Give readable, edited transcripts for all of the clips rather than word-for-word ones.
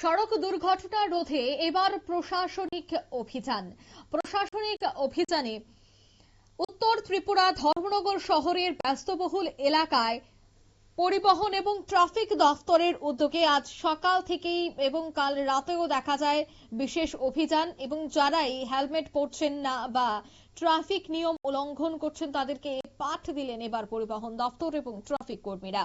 সড়ক দুর্ঘটনা রোধে এবার প্রশাসনিক অভিযানে উত্তর ত্রিপুরা ধর্মনগর শহরের ব্যস্তবহুল এলাকায় পরিবহন এবং ট্রাফিক দফতরের উদ্যোগে আজ সকাল থেকেই এবং কাল রাতেও দেখা যায় বিশেষ অভিযান এবং যারাই হেলমেট পরছেন না বা ট্রাফিক নিয়ম উল্লঙ্ঘন করছেন তাদেরকে পাঠ দিলেন এবার পরিবহন দফতর এবং ট্রাফিক কর্মীরা।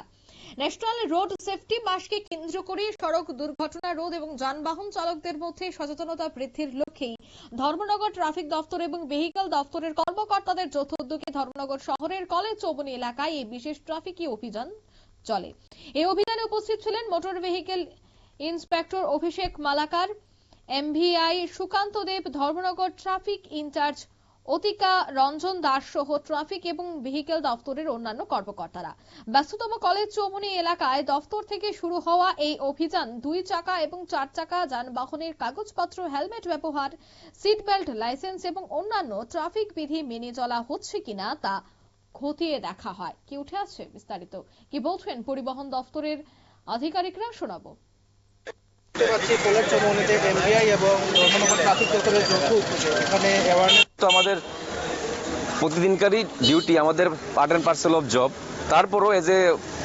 ন্যাশনাল রোড সেফটি মাসকে কেন্দ্র করে সড়ক দুর্ঘটনা রোধ এবং যানবাহন চালকদের মধ্যে সচেতনতা বৃদ্ধির লক্ষ্যেই ধর্মনগর ট্রাফিক দফতর এবং ভেহিকল দফতরের কর্মকর্তাদের যৌথ উদ্যোগে ধর্মনগর শহরের কলেজ চৌবনী এলাকায় এই বিশেষ ট্রাফিকি অভিযান চলে। এই অভিযানে উপস্থিত ছিলেন মোটর ভেহিকল ইন্সপেক্টর অভিষেক মালাকার, এমভিআই সুকান্ত দেব, ধর্মনগর ট্রাফিক ইনচার্জ অতিকা রঞ্জন দাস সহ ট্রাফিক এবং ভেহিকল দফতরের অন্যান্য কর্মকর্তারা। ব্যস্ততম কলেজ চৌবনী এলাকায় দফতর থেকে শুরু হওয়া এই অভিযান 2 চাকা এবং 4 চাকা যানবাহনের কাগজপত্র, হেলমেট ব্যবহার, সিট বেল্ট, লাইসেন্স এবং অন্যান্য ট্রাফিক বিধি মেনে চলা হচ্ছে কিনা তা খতিয়ে দেখা হয়। কি উঠে আসছে বিস্তারিত কি বলছেন পরিবহন দফতরের আধিকারিকরা, শোনাবো। আমাদের প্রতিদিনকারই ডিউটি, আমাদের part and parcel of job. তারপরও as a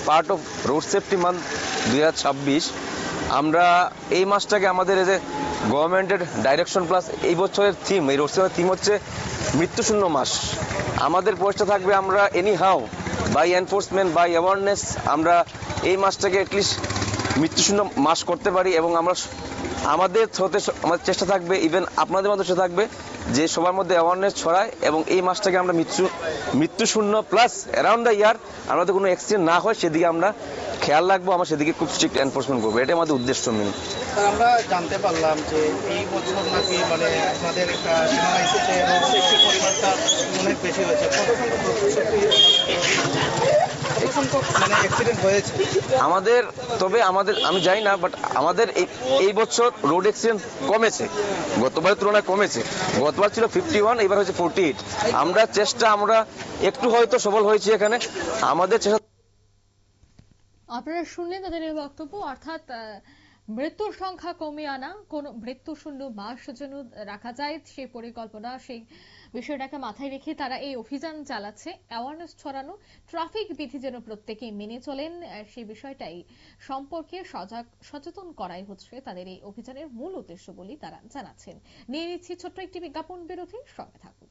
part of road safety month 2026 আমরা এই মাসটাকে আমাদের এজ এ গভর্নমেন্টের ডাইরেকশন প্লাস এই বছরের থিম, এই রোড সেফটির থিম হচ্ছে মৃত্যুশূন্য মাস। আমাদের প্রচেষ্টা থাকবে আমরা anyhow by enforcement by awareness আমরা এই মাসটাকে অ্যাটলিস্ট মৃত্যুশূন্য মাস করতে পারি এবং আমরা আমাদের থ্রোতে আমাদের চেষ্টা থাকবে, ইভেন আপনাদের মধ্যে চেষ্টা থাকবে যে সবার মধ্যে অ্যাওয়ারনেস ছড়ায় এবং এই মাসটাকে আমরা মৃত্যুশূন্য প্লাস অ্যারাউন্ড দ্য ইয়ার আমাদের কোনো অ্যাক্সিডেন্ট না হয় সেদিকে আমরা খেয়াল রাখবো, আমরা সেদিকে খুব স্ট্রিক্ট এনফোর্সমেন্ট করবো। এটাই আমাদের উদ্দেশ্য মেন। আমরা জানতে পারলাম যে এই বছর নাকি আমাদের পরিমাণটা অনেক বেশি হয়েছে। আমাদের আমি জানি না, বাট আমাদের এই বছর রোড অ্যাক্সিডেন্ট কমেছে, গতবারের তুলনায় কমেছে। গতবার ছিল 51, এবার হচ্ছে 48। আমরা একটু হয়তো সফল হয়েছি এখানে। আমাদের চেষ্টা। আপনারা শুনলেন তাদের এই বক্তব্য, অর্থাৎ মৃত্যুর সংখ্যা কমিয়ে আনা, কোন মৃত্যুশূন্য মাস যেন রাখা যায় সেই পরিকল্পনা, সেই বিষয়টাকে মাথায় রেখে তারা এই অভিযান চালাচ্ছে। অ্যাওয়ারনেস ছড়ানো, ট্রাফিক বিধি যেন প্রত্যেকেই মেনে চলেন সেই বিষয়টাই সম্পর্কে সচেতন করাই হচ্ছে তাদের এই অভিযানের মূল উদ্দেশ্য বলে তারা জানাচ্ছেন। নিয়ে নিচ্ছি ছোট্ট একটি বিজ্ঞাপন বিরতি, সঙ্গে থাকুন।